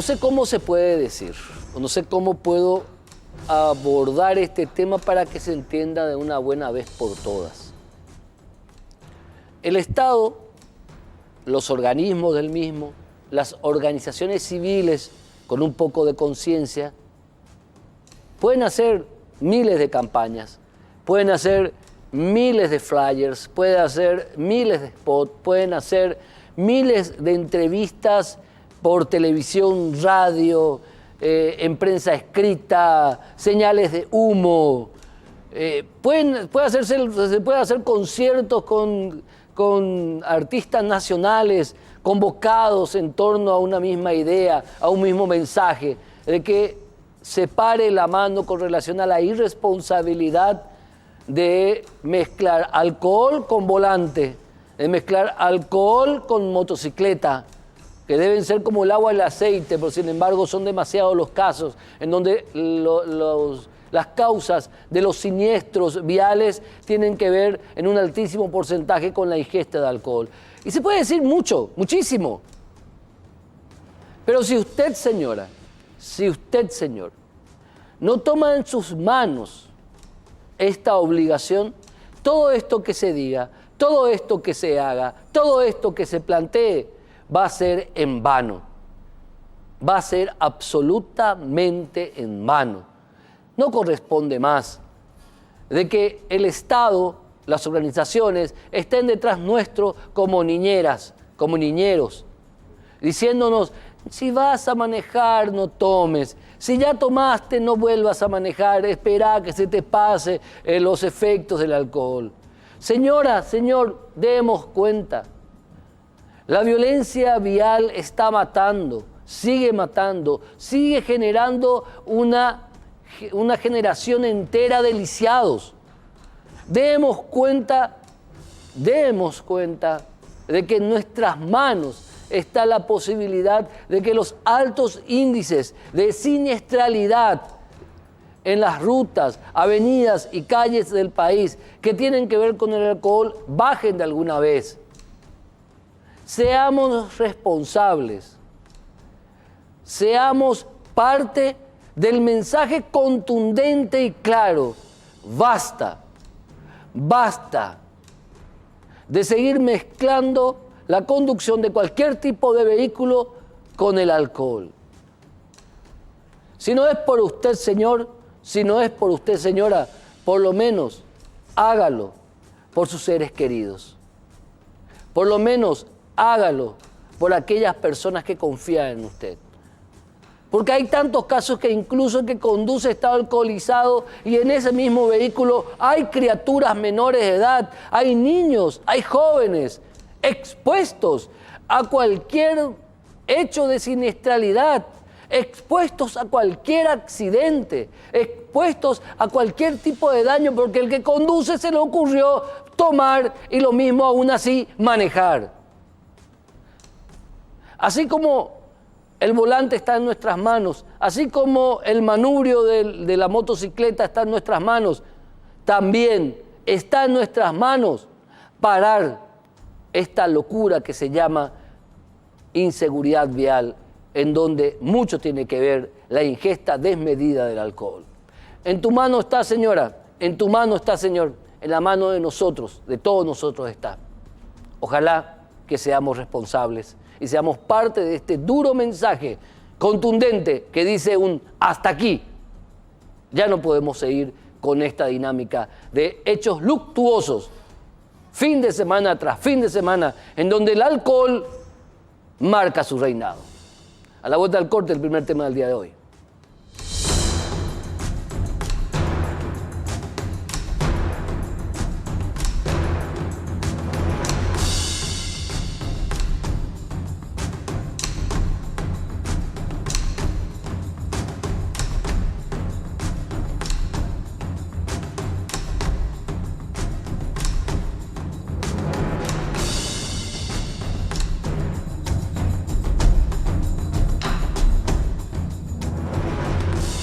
No sé cómo se puede decir, o no sé cómo puedo abordar este tema para que se entienda de una buena vez por todas. El Estado, los organismos del mismo, las organizaciones civiles con un poco de conciencia, pueden hacer miles de campañas, pueden hacer miles de flyers, pueden hacer miles de spots, pueden hacer miles de entrevistas por televisión, radio, en prensa escrita, señales de humo. Se puede hacer conciertos con artistas nacionales convocados en torno a una misma idea, a un mismo mensaje, de que se pare la mano con relación a la irresponsabilidad de mezclar alcohol con volante, de mezclar alcohol con motocicleta, que deben ser como el agua y el aceite, pero sin embargo son demasiados los casos en donde las causas de los siniestros viales tienen que ver en un altísimo porcentaje con la ingesta de alcohol. Y se puede decir mucho, muchísimo. Pero si usted, señora, si usted, señor, no toma en sus manos esta obligación, todo esto que se diga, todo esto que se haga, todo esto que se plantee, va a ser en vano. Va a ser absolutamente en vano. No corresponde más de que el Estado, las organizaciones, estén detrás nuestro como niñeras, como niñeros, diciéndonos: si vas a manejar, no tomes. Si ya tomaste, no vuelvas a manejar. Espera que se te pase los efectos del alcohol. Señora, señor, demos cuenta. La violencia vial está matando, sigue generando una generación entera de lisiados. Demos cuenta de que en nuestras manos está la posibilidad de que los altos índices de siniestralidad en las rutas, avenidas y calles del país que tienen que ver con el alcohol bajen de alguna vez. Seamos responsables, seamos parte del mensaje contundente y claro: basta de seguir mezclando la conducción de cualquier tipo de vehículo con el alcohol. Si no es por usted, señor, si no es por usted, señora, por lo menos hágalo por sus seres queridos. Por lo menos hágalo por aquellas personas que confían en usted. Porque hay tantos casos que incluso el que conduce está alcoholizado y en ese mismo vehículo hay criaturas menores de edad, hay niños, hay jóvenes expuestos a cualquier hecho de siniestralidad, expuestos a cualquier accidente, expuestos a cualquier tipo de daño, porque el que conduce se le ocurrió tomar y lo mismo aún así manejar. Así como el volante está en nuestras manos, así como el manubrio de la motocicleta está en nuestras manos, también está en nuestras manos parar esta locura que se llama inseguridad vial, en donde mucho tiene que ver la ingesta desmedida del alcohol. En tu mano está, señora, en tu mano está, señor, en la mano de nosotros, de todos nosotros está. Ojalá que seamos responsables y seamos parte de este duro mensaje contundente que dice un hasta aquí. Ya no podemos seguir con esta dinámica de hechos luctuosos, fin de semana tras fin de semana, en donde el alcohol marca su reinado. A la vuelta del corte, el primer tema del día de hoy.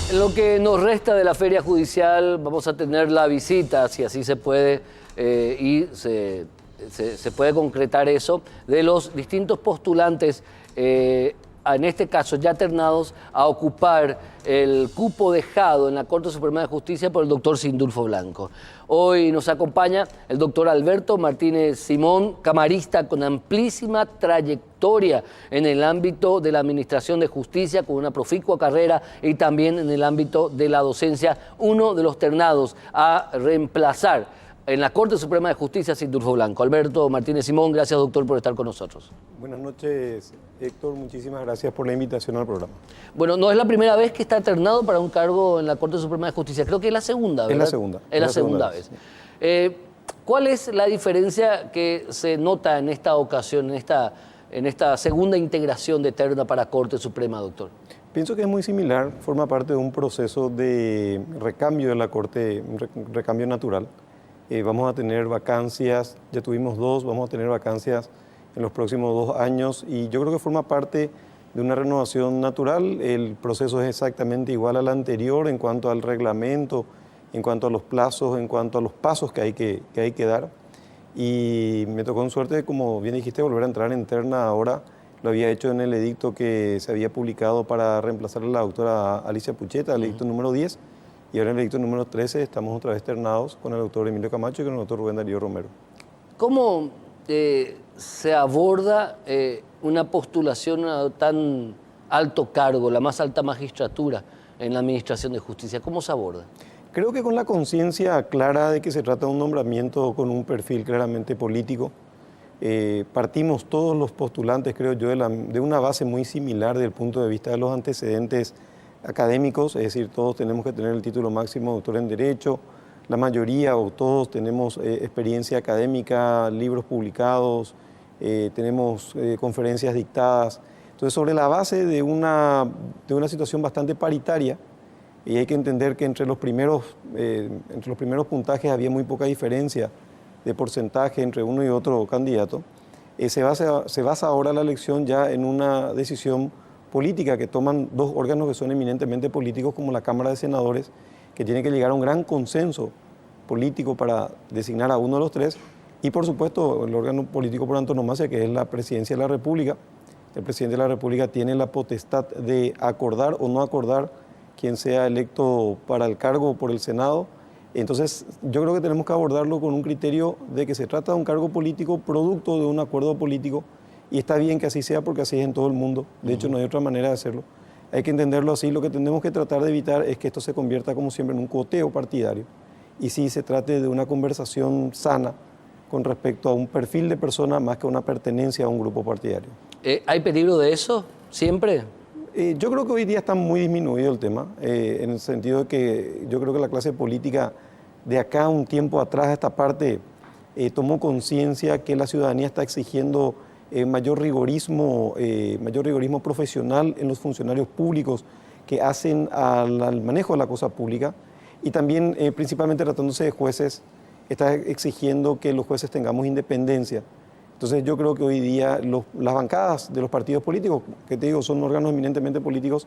En lo que nos resta de la feria judicial vamos a tener la visita, si así se puede, y se puede concretar eso, de los distintos postulantes en este caso ya ternados, a ocupar el cupo dejado en la Corte Suprema de Justicia por el doctor Sindulfo Blanco. Hoy nos acompaña el doctor Alberto Martínez Simón, camarista con amplísima trayectoria en el ámbito de la Administración de Justicia, con una proficua carrera y también en el ámbito de la docencia, uno de los ternados a reemplazar en la Corte Suprema de Justicia Sindulfo Blanco. Alberto Martínez Simón, gracias doctor por estar con nosotros. Buenas noches, Héctor, muchísimas gracias por la invitación al programa. Bueno, no es la primera vez que está ternado para un cargo en la Corte Suprema de Justicia, creo que es la segunda, ¿verdad? Es la segunda. Es la segunda vez. ¿Cuál es la diferencia que se nota en esta ocasión, en esta segunda integración de terna para Corte Suprema, doctor? Pienso que es muy similar, forma parte de un proceso de recambio de la Corte, un recambio natural. Vamos a tener vacancias, ya tuvimos 2, vamos a tener vacancias en los próximos 2 años y yo creo que forma parte de una renovación natural. El proceso es exactamente igual al anterior en cuanto al reglamento, en cuanto a los plazos, en cuanto a los pasos que hay que dar. Y me tocó en suerte, como bien dijiste, volver a entrar en terna ahora. Lo había hecho en el edicto que se había publicado para reemplazar a la doctora Alicia Pucheta, el edicto número 10. Y ahora en el edicto número 13 estamos otra vez ternados con el doctor Emilio Camacho y con el doctor Rubén Darío Romero. ¿Cómo se aborda una postulación a tan alto cargo, la más alta magistratura en la Administración de Justicia? ¿Cómo se aborda? Creo que con la conciencia clara de que se trata de un nombramiento con un perfil claramente político. Partimos todos los postulantes, creo yo, de una base muy similar desde el punto de vista de los antecedentes académicos, es decir, todos tenemos que tener el título máximo de doctor en Derecho, la mayoría o todos tenemos experiencia académica, libros publicados, tenemos conferencias dictadas. Entonces, sobre la base de una situación bastante paritaria, y hay que entender que entre los primeros puntajes había muy poca diferencia de porcentaje entre uno y otro candidato, se basa ahora la elección ya en una decisión política que toman 2 órganos que son eminentemente políticos como la Cámara de Senadores, que tiene que llegar a un gran consenso político para designar a uno de los 3, y por supuesto el órgano político por antonomasia, que es la Presidencia de la República. El presidente de la República tiene la potestad de acordar o no acordar quien sea electo para el cargo por el Senado. Entonces yo creo que tenemos que abordarlo con un criterio de que se trata de un cargo político producto de un acuerdo político. Y está bien que así sea porque así es en todo el mundo. De hecho, no hay otra manera de hacerlo. Hay que entenderlo así. Lo que tenemos que tratar de evitar es que esto se convierta, como siempre, en un cuoteo partidario. Y sí se trate de una conversación sana con respecto a un perfil de persona más que una pertenencia a un grupo partidario. ¿Hay peligro de eso siempre? Yo creo que hoy día está muy disminuido el tema, en el sentido de que yo creo que la clase política de acá un tiempo atrás a esta parte tomó conciencia que la ciudadanía está exigiendo mayor rigorismo profesional en los funcionarios públicos que hacen al manejo de la cosa pública y también principalmente tratándose de jueces, está exigiendo que los jueces tengamos independencia. Entonces yo creo que hoy día las bancadas de los partidos políticos, que te digo son órganos eminentemente políticos,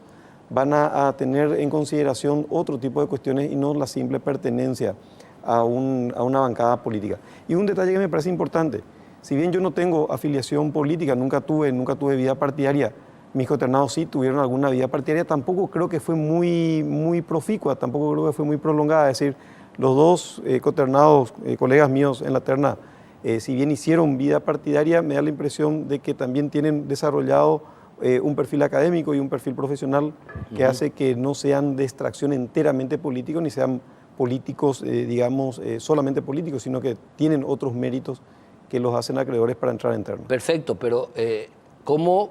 van a tener en consideración otro tipo de cuestiones y no la simple pertenencia a una bancada política. Y un detalle que me parece importante: si bien yo no tengo afiliación política, nunca tuve vida partidaria, mis coternados sí tuvieron alguna vida partidaria, tampoco creo que fue muy proficua, tampoco creo que fue muy prolongada. Es decir, los 2 coternados, colegas míos en la terna, si bien hicieron vida partidaria, me da la impresión de que también tienen desarrollado un perfil académico y un perfil profesional que hace que no sean de extracción enteramente políticos, ni sean políticos, solamente políticos, sino que tienen otros méritos que los hacen acreedores para entrar en terna. Perfecto, pero ¿cómo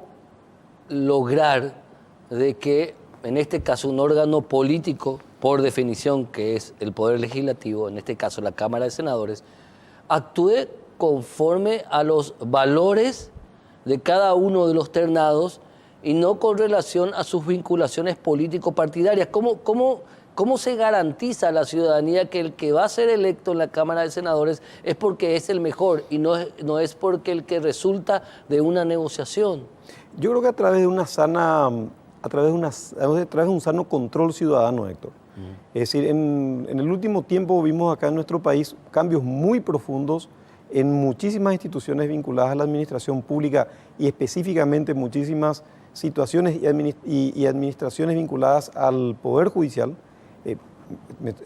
lograr de que, en este caso, un órgano político, por definición, que es el Poder Legislativo, en este caso la Cámara de Senadores, actúe conforme a los valores de cada uno de los ternados y no con relación a sus vinculaciones político-partidarias? ¿Cómo se garantiza a la ciudadanía que el que va a ser electo en la Cámara de Senadores es porque es el mejor y no es porque el que resulta de una negociación? Yo creo que a través de un sano control ciudadano, Héctor. Es decir, en el último tiempo vimos acá en nuestro país cambios muy profundos en muchísimas instituciones vinculadas a la administración pública y específicamente muchísimas situaciones y administraciones vinculadas al Poder Judicial,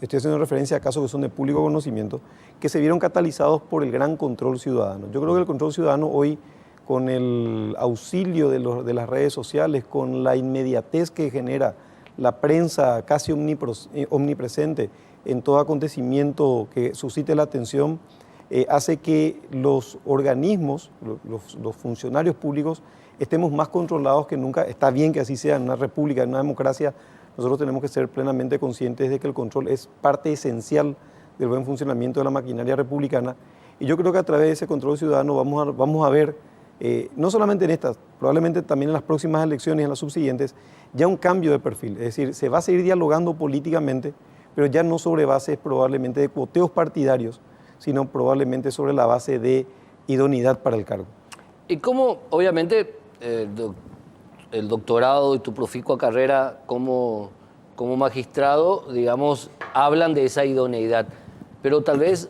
estoy haciendo referencia a casos que son de público conocimiento, que se vieron catalizados por el gran control ciudadano. Yo creo que el control ciudadano hoy, con el auxilio de las redes sociales, con la inmediatez que genera la prensa casi omnipresente en todo acontecimiento que suscite la atención, hace que los organismos, los funcionarios públicos, estemos más controlados que nunca. Está bien que así sea en una república, en una democracia. Nosotros tenemos que ser plenamente conscientes de que el control es parte esencial del buen funcionamiento de la maquinaria republicana. Y yo creo que a través de ese control ciudadano vamos a ver, no solamente en estas, probablemente también en las próximas elecciones y en las subsiguientes, ya un cambio de perfil. Es decir, se va a seguir dialogando políticamente, pero ya no sobre bases probablemente de cuoteos partidarios, sino probablemente sobre la base de idoneidad para el cargo. Y cómo, obviamente, el doctorado y tu proficua carrera como magistrado, digamos, hablan de esa idoneidad, pero tal vez,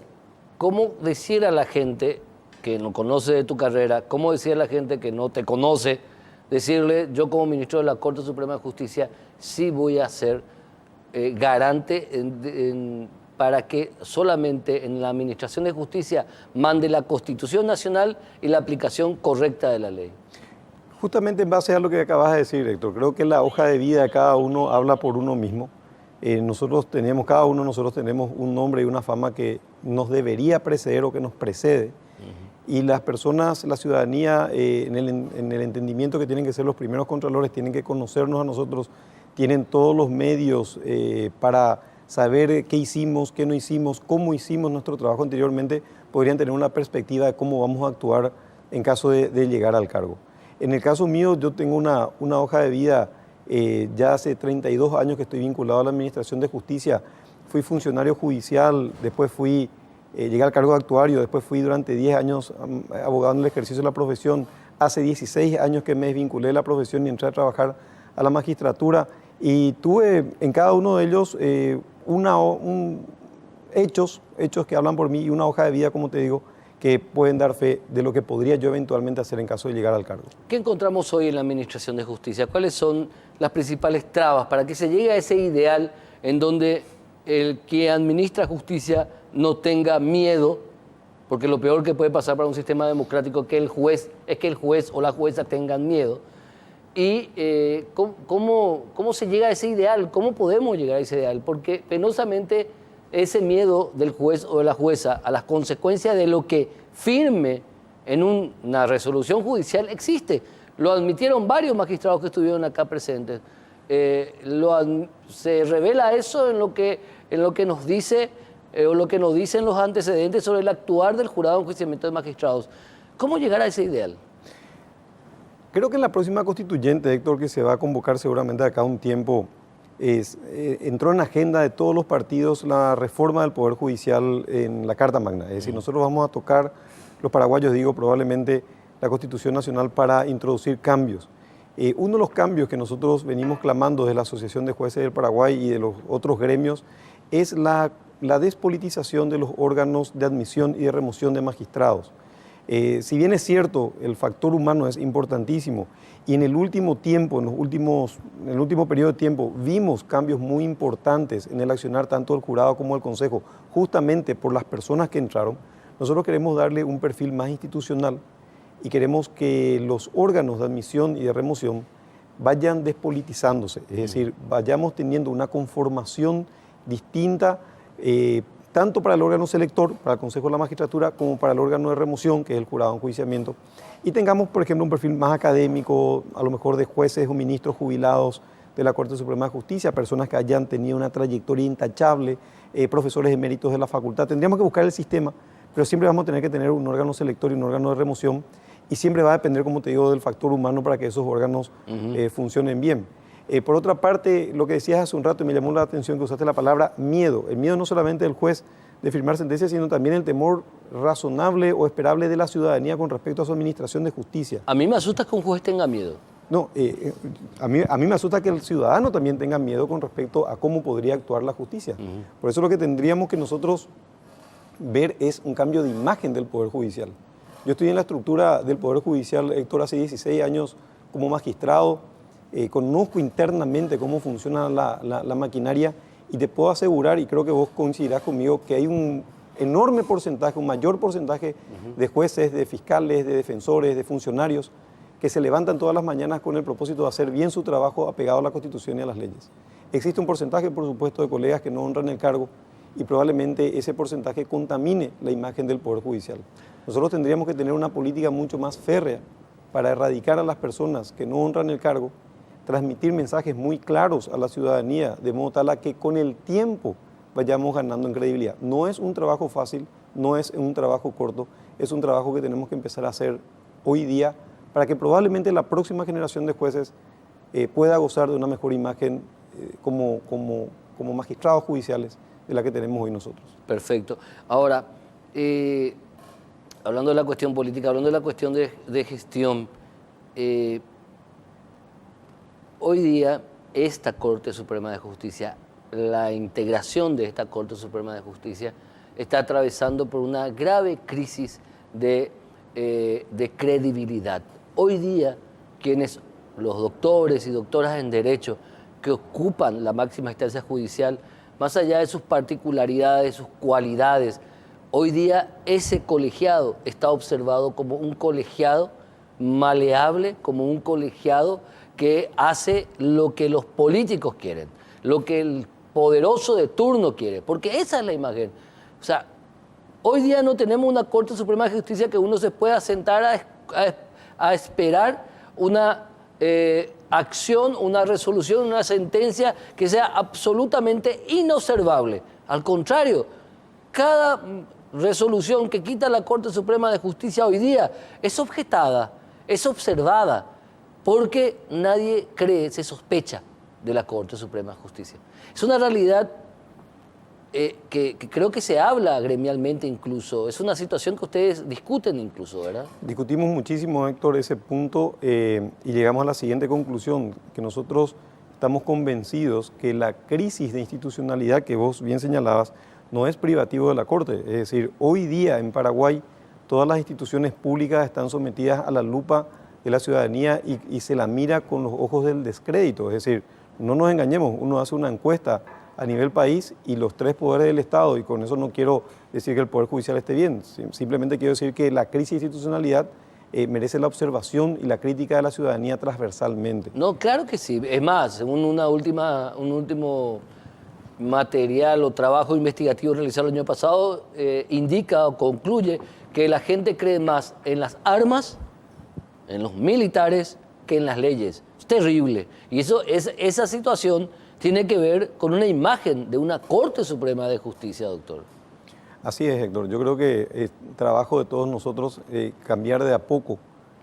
¿cómo decir a la gente que no conoce de tu carrera, cómo decir a la gente que no te conoce, decirle, yo como ministro de la Corte Suprema de Justicia sí voy a ser garante para que solamente en la administración de justicia mande la Constitución Nacional y la aplicación correcta de la ley? Justamente en base a lo que acabas de decir, Héctor, creo que la hoja de vida de cada uno habla por uno mismo. Cada uno de nosotros tenemos un nombre y una fama que nos debería preceder o que nos precede. Y las personas, la ciudadanía, en el entendimiento que tienen que ser los primeros contralores, tienen que conocernos a nosotros, tienen todos los medios para saber qué hicimos, qué no hicimos, cómo hicimos nuestro trabajo anteriormente, podrían tener una perspectiva de cómo vamos a actuar en caso de llegar al cargo. En el caso mío, yo tengo una hoja de vida, ya hace 32 años que estoy vinculado a la Administración de Justicia. Fui funcionario judicial, después llegué al cargo de actuario, después fui durante 10 años abogado en el ejercicio de la profesión. Hace 16 años que me desvinculé de la profesión y entré a trabajar a la magistratura. Y tuve en cada uno de ellos hechos que hablan por mí y una hoja de vida, como te digo, que pueden dar fe de lo que podría yo eventualmente hacer en caso de llegar al cargo. ¿Qué encontramos hoy en la Administración de Justicia? ¿Cuáles son las principales trabas para que se llegue a ese ideal en donde el que administra justicia no tenga miedo? Porque lo peor que puede pasar para un sistema democrático es que el juez o la jueza tengan miedo. ¿Y cómo se llega a ese ideal? ¿Cómo podemos llegar a ese ideal? Porque penosamente ese miedo del juez o de la jueza a las consecuencias de lo que firme en una resolución judicial existe. Lo admitieron varios magistrados que estuvieron acá presentes. Se revela eso en lo que nos dice o lo que nos dicen los antecedentes sobre el actuar del jurado en enjuiciamiento de magistrados. ¿Cómo llegar a ese ideal? Creo que en la próxima constituyente, Héctor, que se va a convocar seguramente de acá a un tiempo, entró en la agenda de todos los partidos la reforma del Poder Judicial en la Carta Magna. Es decir, nosotros vamos a tocar, los paraguayos digo, probablemente la Constitución Nacional para introducir cambios. Uno de los cambios que nosotros venimos clamando de la Asociación de Jueces del Paraguay y de los otros gremios es la despolitización de los órganos de admisión y de remoción de magistrados. Si bien es cierto, el factor humano es importantísimo y en el último tiempo, en el último periodo de tiempo, vimos cambios muy importantes en el accionar tanto del jurado como del consejo, justamente por las personas que entraron. Nosotros queremos darle un perfil más institucional y queremos que los órganos de admisión y de remoción vayan despolitizándose, es decir, vayamos teniendo una conformación distinta, tanto para el órgano selector, para el Consejo de la Magistratura, como para el órgano de remoción, que es el jurado de enjuiciamiento, y tengamos, por ejemplo, un perfil más académico, a lo mejor de jueces o ministros jubilados de la Corte Suprema de Justicia, personas que hayan tenido una trayectoria intachable, profesores eméritos de la facultad. Tendríamos que buscar el sistema, pero siempre vamos a tener que tener un órgano selector y un órgano de remoción, y siempre va a depender, como te digo, del factor humano para que esos órganos funcionen bien. Por otra parte, lo que decías hace un rato, y me llamó la atención que usaste la palabra miedo. El miedo no solamente del juez de firmar sentencias, sino también el temor razonable o esperable de la ciudadanía con respecto a su administración de justicia. A mí me asusta que un juez tenga miedo. No, a mí me asusta que el ciudadano también tenga miedo con respecto a cómo podría actuar la justicia. Por eso lo que tendríamos que nosotros ver es un cambio de imagen del Poder Judicial. Yo estoy en la estructura del Poder Judicial, Héctor, hace 16 años como magistrado, conozco internamente cómo funciona la maquinaria y te puedo asegurar, y creo que vos coincidirás conmigo, que hay un enorme porcentaje, un mayor porcentaje de jueces, de fiscales, de defensores, de funcionarios que se levantan todas las mañanas con el propósito de hacer bien su trabajo apegado a la Constitución y a las leyes. Existe un porcentaje, por supuesto, de colegas que no honran el cargo y probablemente ese porcentaje contamine la imagen del Poder Judicial. Nosotros tendríamos que tener una política mucho más férrea para erradicar a las personas que no honran el cargo, transmitir mensajes muy claros a la ciudadanía, de modo tal a que con el tiempo vayamos ganando en credibilidad. No es un trabajo fácil, no es un trabajo corto, es un trabajo que tenemos que empezar a hacer hoy día para que probablemente la próxima generación de jueces pueda gozar de una mejor imagen como magistrados judiciales de la que tenemos hoy nosotros. Perfecto. Ahora, hablando de la cuestión política, hablando de la cuestión de gestión, hoy día esta Corte Suprema de Justicia, la integración de esta Corte Suprema de Justicia está atravesando por una grave crisis de credibilidad. Hoy día, los doctores y doctoras en Derecho que ocupan la máxima instancia judicial, más allá de sus particularidades, sus cualidades, hoy día ese colegiado está observado como un colegiado maleable, como un colegiado que hace lo que los políticos quieren, lo que el poderoso de turno quiere, porque esa es la imagen. O sea, hoy día no tenemos una Corte Suprema de Justicia que uno se pueda sentar a esperar una acción, una resolución, una sentencia que sea absolutamente inobservable. Al contrario, cada resolución que quita la Corte Suprema de Justicia hoy día es objetada, es observada, porque nadie cree, se sospecha de la Corte Suprema de Justicia. Es una realidad que creo que se habla gremialmente incluso, es una situación que ustedes discuten incluso, ¿verdad? Discutimos muchísimo, Héctor, ese punto y llegamos a la siguiente conclusión, que nosotros estamos convencidos que la crisis de institucionalidad que vos bien señalabas no es privativo de la Corte. Es decir, hoy día en Paraguay todas las instituciones públicas están sometidas a la lupa de la ciudadanía y se la mira con los ojos del descrédito. Es decir, no nos engañemos, uno hace una encuesta a nivel país y los tres poderes del Estado, y con eso no quiero decir que el Poder Judicial esté bien, simplemente quiero decir que la crisis de institucionalidad merece la observación y la crítica de la ciudadanía transversalmente. No, claro que sí. Es más, según un último material o trabajo investigativo realizado el año pasado, indica o concluye que la gente cree más en las armas, en los militares, que en las leyes. Es terrible. Y esa situación tiene que ver con una imagen de una Corte Suprema de Justicia, doctor. Así es, Héctor. Yo creo que es trabajo de todos nosotros cambiar de a poco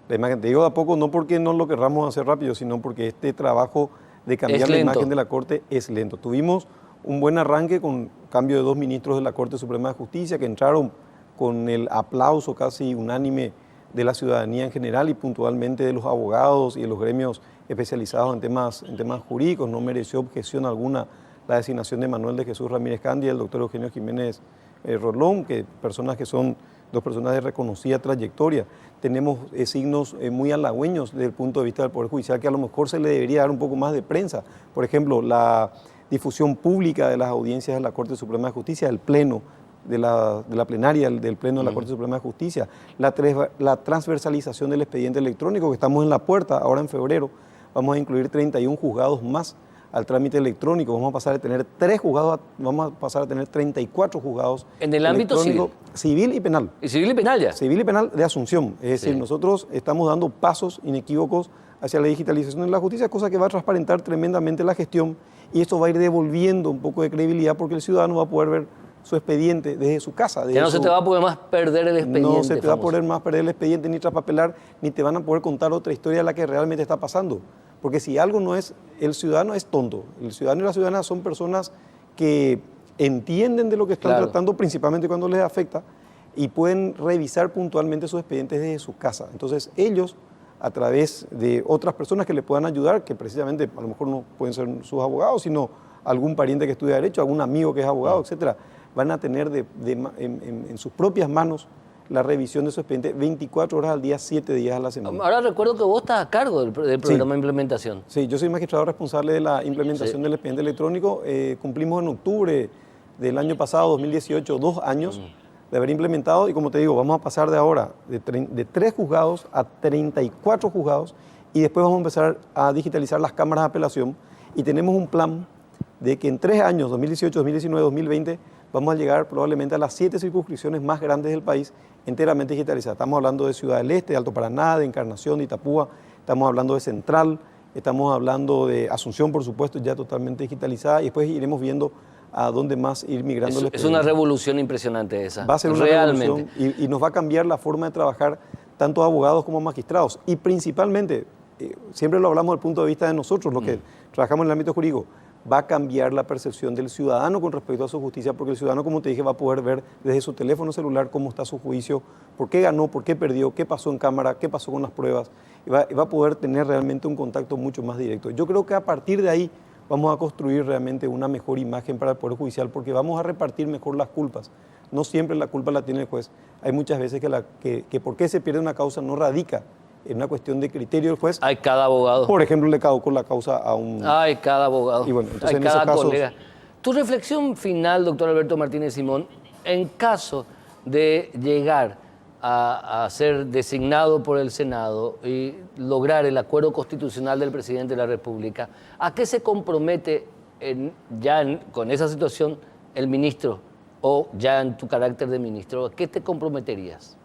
la imagen. Te digo de a poco no porque no lo querramos hacer rápido, sino porque este trabajo de cambiar la imagen de la Corte es lento. Tuvimos un buen arranque con cambio de 2 ministros de la Corte Suprema de Justicia que entraron con el aplauso casi unánime de la ciudadanía en general y puntualmente de los abogados y de los gremios especializados en temas jurídicos. No mereció objeción alguna la designación de Manuel de Jesús Ramírez Candia y el doctor Eugenio Jiménez Rolón, personas que son 2 personas de reconocida trayectoria. Tenemos signos muy halagüeños desde el punto de vista del Poder Judicial que a lo mejor se le debería dar un poco más de prensa. Por ejemplo, la difusión pública de las audiencias de la Corte Suprema de Justicia, del Pleno, de la plenaria del Pleno de la Corte Suprema de Justicia, la transversalización del expediente electrónico, que estamos en la puerta, ahora en febrero, vamos a incluir 31 juzgados más al trámite electrónico, vamos a pasar a tener 3 juzgados, vamos a pasar a tener 34 juzgados. En el ámbito civil. Civil y penal. ¿Y civil y penal ya? Civil y penal de Asunción, es decir, nosotros estamos dando pasos inequívocos hacia la digitalización de la justicia, cosa que va a transparentar tremendamente la gestión y esto va a ir devolviendo un poco de credibilidad porque el ciudadano va a poder ver su expediente desde su casa. Ya no se te va a poder más perder el expediente. No se te va a poder más perder el expediente, ni traspapelar, ni te van a poder contar otra historia de la que realmente está pasando. Porque si algo no es, el ciudadano es tonto. El ciudadano y la ciudadana son personas que entienden de lo que están tratando, principalmente cuando les afecta, y pueden revisar puntualmente sus expedientes desde su casa. Entonces ellos, a través de otras personas que le puedan ayudar, que precisamente a lo mejor no pueden ser sus abogados, sino algún pariente que estudia Derecho, algún amigo que es abogado, etcétera, van a tener en sus propias manos la revisión de su expediente 24 horas al día, 7 días a la semana. Ahora recuerdo que vos estás a cargo del programa de implementación. Sí, yo soy magistrado responsable de la implementación del expediente electrónico. Cumplimos en octubre del año pasado, 2018, 2 años de haber implementado, y como te digo, vamos a pasar de ahora de 3 juzgados a 34 juzgados, y después vamos a empezar a digitalizar las cámaras de apelación, y tenemos un plan de que en 3 años, 2018, 2019, 2020, vamos a llegar probablemente a las 7 circunscripciones más grandes del país enteramente digitalizadas. Estamos hablando de Ciudad del Este, de Alto Paraná, de Encarnación, de Itapúa, estamos hablando de Central, estamos hablando de Asunción, por supuesto, ya totalmente digitalizada, y después iremos viendo a dónde más ir migrando. Es una revolución impresionante esa. Va a ser una realmente revolución y nos va a cambiar la forma de trabajar tanto abogados como magistrados. Y principalmente, siempre lo hablamos desde el punto de vista de nosotros, los que trabajamos en el ámbito jurídico, va a cambiar la percepción del ciudadano con respecto a su justicia, porque el ciudadano, como te dije, va a poder ver desde su teléfono celular cómo está su juicio, por qué ganó, por qué perdió, qué pasó en cámara, qué pasó con las pruebas, y va a poder tener realmente un contacto mucho más directo. Yo creo que a partir de ahí vamos a construir realmente una mejor imagen para el Poder Judicial, porque vamos a repartir mejor las culpas. No siempre la culpa la tiene el juez. Hay muchas veces que por qué se pierde una causa no radica en una cuestión de criterio del juez. Hay cada abogado. Por ejemplo, le caducó la causa a un... Hay cada abogado. Y bueno, entonces hay en esos cada casos... colega. Tu reflexión final, doctor Alberto Martínez Simón, en caso de llegar a ser designado por el Senado y lograr el acuerdo constitucional del presidente de la República, ¿a qué se compromete con esa situación el ministro, o ya en tu carácter de ministro? ¿A qué te comprometerías?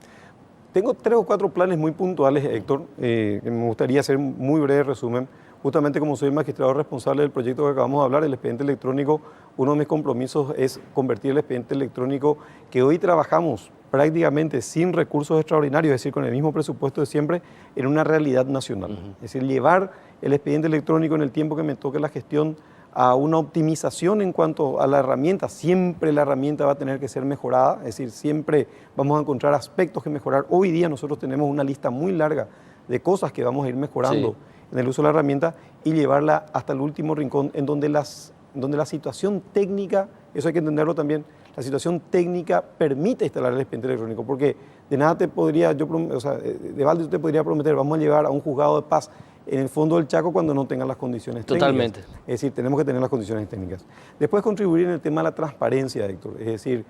Tengo 3 o 4 planes muy puntuales, Héctor, que me gustaría hacer un muy breve resumen. Justamente como soy magistrado responsable del proyecto que acabamos de hablar, el expediente electrónico, uno de mis compromisos es convertir el expediente electrónico que hoy trabajamos prácticamente sin recursos extraordinarios, es decir, con el mismo presupuesto de siempre, en una realidad nacional. Es decir, llevar el expediente electrónico en el tiempo que me toque la gestión a una optimización en cuanto a la herramienta. Siempre la herramienta va a tener que ser mejorada, es decir, siempre vamos a encontrar aspectos que mejorar. Hoy día nosotros tenemos una lista muy larga de cosas que vamos a ir mejorando en el uso de la herramienta, y llevarla hasta el último rincón en donde la situación técnica, eso hay que entenderlo también, la situación técnica permite instalar el expediente electrónico, porque de nada te podría, de balde yo te podría prometer, vamos a llevar a un juzgado de paz en el fondo del Chaco cuando no tengan las condiciones Totalmente. técnicas. Es decir, tenemos que tener las condiciones técnicas. Después contribuir en el tema de la transparencia, Héctor, es decir,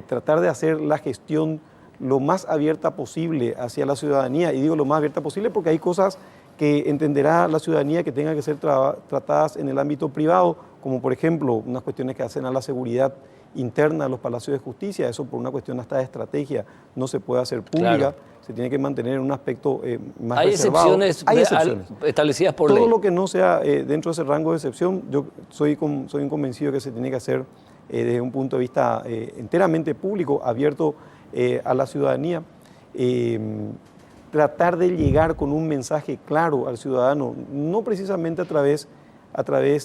tratar de hacer la gestión lo más abierta posible hacia la ciudadanía, y digo lo más abierta posible porque hay cosas que entenderá la ciudadanía que tengan que ser tratadas en el ámbito privado, como por ejemplo unas cuestiones que hacen a la seguridad interna de los palacios de justicia. Eso por una cuestión hasta de estrategia no se puede hacer pública, claro. Se tiene que mantener en un aspecto más reservado. Hay excepciones establecidas por ley. Todo lo que no sea dentro de ese rango de excepción, yo soy un convencido que se tiene que hacer desde un punto de vista enteramente público, abierto a la ciudadanía. Tratar de llegar con un mensaje claro al ciudadano, no precisamente a través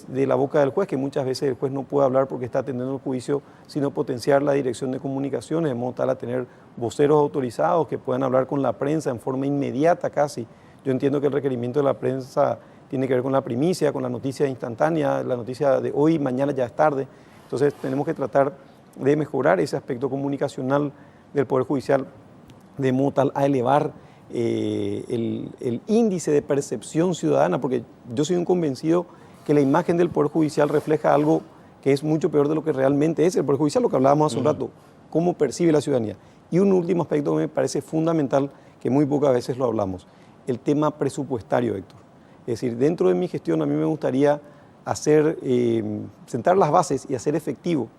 de la boca del juez, que muchas veces el juez no puede hablar porque está atendiendo el juicio, sino potenciar la dirección de comunicaciones, de modo tal a tener voceros autorizados que puedan hablar con la prensa en forma inmediata casi. Yo entiendo que el requerimiento de la prensa tiene que ver con la primicia, con la noticia instantánea, la noticia de hoy, mañana ya es tarde. Entonces tenemos que tratar de mejorar ese aspecto comunicacional del Poder Judicial, de modo tal a elevar el índice de percepción ciudadana, porque yo soy un convencido que la imagen del Poder Judicial refleja algo que es mucho peor de lo que realmente es el Poder Judicial, lo que hablábamos hace un rato, cómo percibe la ciudadanía. Y un último aspecto que me parece fundamental, que muy pocas veces lo hablamos, el tema presupuestario, Héctor. Es decir, dentro de mi gestión a mí me gustaría sentar las bases y hacer efectivo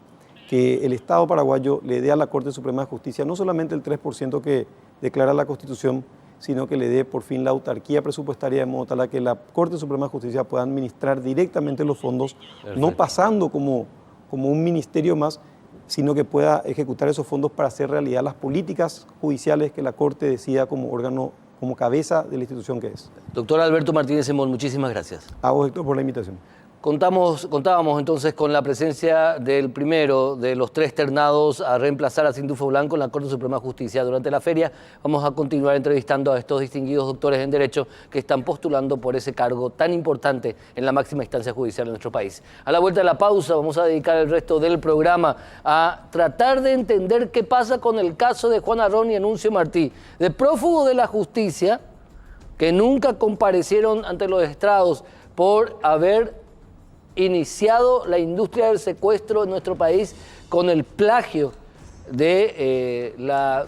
que el Estado paraguayo le dé a la Corte Suprema de Justicia no solamente el 3% que declara la Constitución, sino que le dé por fin la autarquía presupuestaria, de modo tal a que la Corte Suprema de Justicia pueda administrar directamente los fondos, perfecto, no pasando como un ministerio más, sino que pueda ejecutar esos fondos para hacer realidad las políticas judiciales que la Corte decida como órgano, como cabeza de la institución que es. Doctor Alberto Martínez Simón, muchísimas gracias. A vos, Héctor, por la invitación. Contábamos entonces con la presencia del primero de los 3 ternados a reemplazar a Sindulfo Blanco en la Corte Suprema de Justicia. Durante la feria vamos a continuar entrevistando a estos distinguidos doctores en Derecho que están postulando por ese cargo tan importante en la máxima instancia judicial de nuestro país. A la vuelta de la pausa vamos a dedicar el resto del programa a tratar de entender qué pasa con el caso de Juan Arrón y Enuncio Martí, de prófugos de la justicia que nunca comparecieron ante los estrados por haber iniciado la industria del secuestro en nuestro país con el plagio de la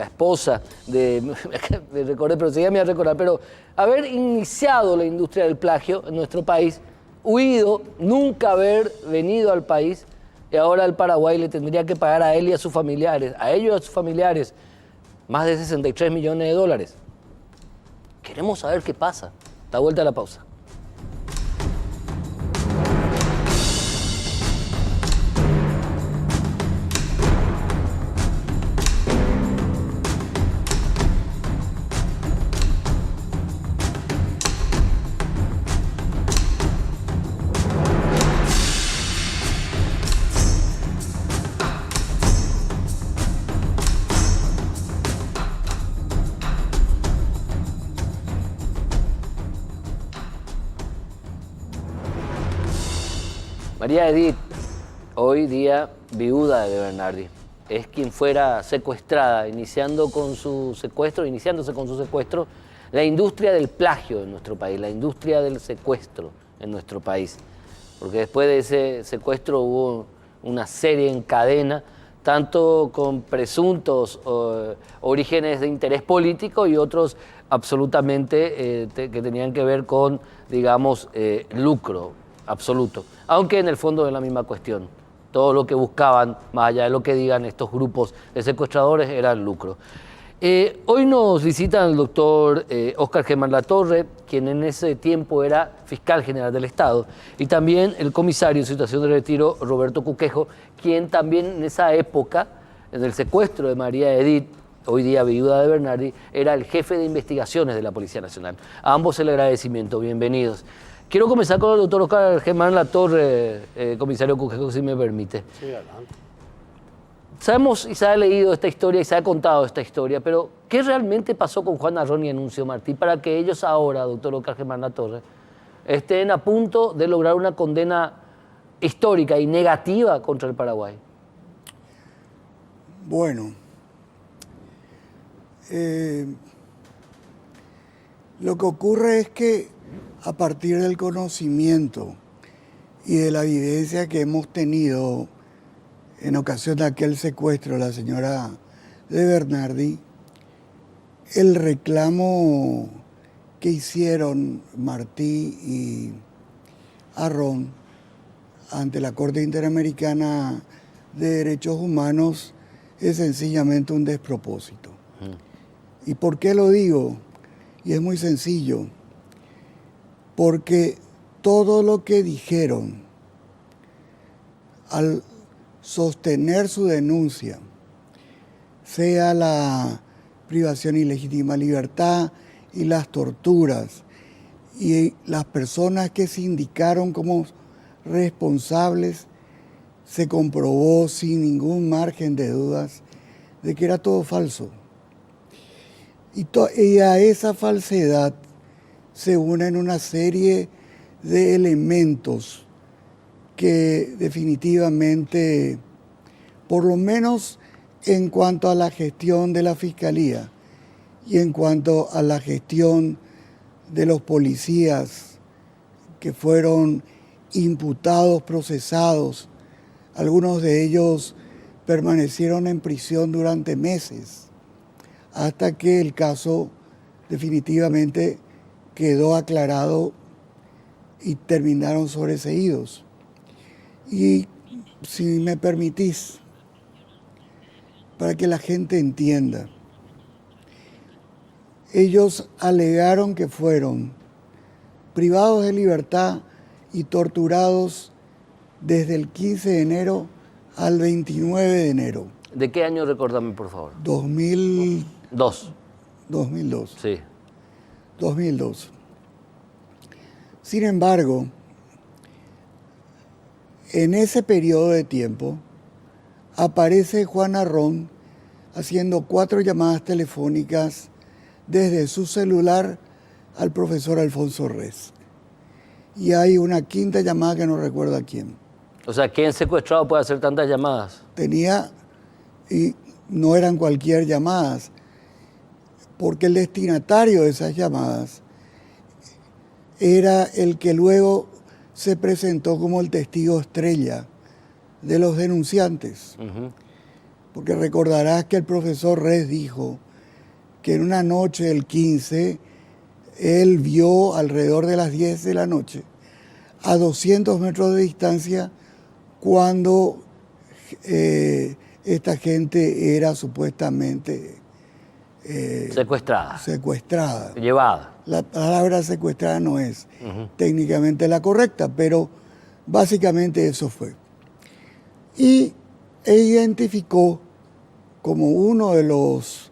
esposa me recordé, pero seguía me a recordar, pero haber iniciado la industria del plagio en nuestro país, huido, nunca haber venido al país, y ahora el Paraguay le tendría que pagar a él y a sus familiares, a ellos y a sus familiares, más de 63 millones de dólares. Queremos saber qué pasa. Da vuelta a la pausa. María Edith, hoy día viuda de Bernardi, es quien fuera secuestrada, iniciándose con su secuestro, la industria del plagio en nuestro país, la industria del secuestro en nuestro país. Porque después de ese secuestro hubo una serie en cadena, tanto con presuntos orígenes de interés político y otros absolutamente que tenían que ver con, digamos, lucro absoluto, aunque en el fondo es la misma cuestión. Todo lo que buscaban, más allá de lo que digan estos grupos de secuestradores, era el lucro. Hoy nos visita el doctor Óscar Germán Latorre, quien en ese tiempo era fiscal general del Estado, y también el comisario en situación de retiro, Roberto Cuquejo, quien también en esa época, en el secuestro de María Edith, hoy día viuda de Bernardi, era el jefe de investigaciones de la Policía Nacional. A ambos el agradecimiento, bienvenidos. Quiero comenzar con el doctor Óscar Germán Latorre, comisario Cuquejo, si me permite. Sí, adelante. Sabemos y se ha leído esta historia y se ha contado esta historia, pero ¿qué realmente pasó con Juan Arrón y Enuncio Martí para que ellos ahora, doctor Óscar Germán Latorre, estén a punto de lograr una condena histórica y negativa contra el Paraguay? Bueno, lo que ocurre es que a partir del conocimiento y de la evidencia que hemos tenido en ocasión de aquel secuestro de la señora de Bernardi, el reclamo que hicieron Martí y Arrón ante la Corte Interamericana de Derechos Humanos es sencillamente un despropósito. ¿Y por qué lo digo? Y es muy sencillo. Porque todo lo que dijeron al sostener su denuncia, sea la privación ilegítima de libertad y las torturas, y las personas que se indicaron como responsables, se comprobó sin ningún margen de dudas de que era todo falso. Y a esa falsedad se unen una serie de elementos que definitivamente, por lo menos en cuanto a la gestión de la Fiscalía y en cuanto a la gestión de los policías que fueron imputados, procesados, algunos de ellos permanecieron en prisión durante meses, hasta que el caso definitivamente quedó aclarado y terminaron sobreseídos. Y si me permitís, para que la gente entienda, ellos alegaron que fueron privados de libertad y torturados desde el 15 de enero al 29 de enero. ¿De qué año recordame, por favor? 2002. Sí. 2002. Sin embargo, en ese periodo de tiempo aparece Juan Arrón haciendo 4 llamadas telefónicas desde su celular al profesor Alfonso Rez. Y hay una 5ª llamada que no recuerdo a quién. O sea, ¿quién secuestrado puede hacer tantas llamadas? Tenía, y no eran cualquier llamadas, porque el destinatario de esas llamadas era el que luego se presentó como el testigo estrella de los denunciantes. Porque recordarás que el profesor Rez dijo que en una noche del 15, él vio alrededor de las 10 de la noche, a 200 metros de distancia, cuando esta gente era supuestamente secuestrada. Llevada. La palabra secuestrada no es técnicamente la correcta, pero básicamente eso fue. Y identificó como uno de los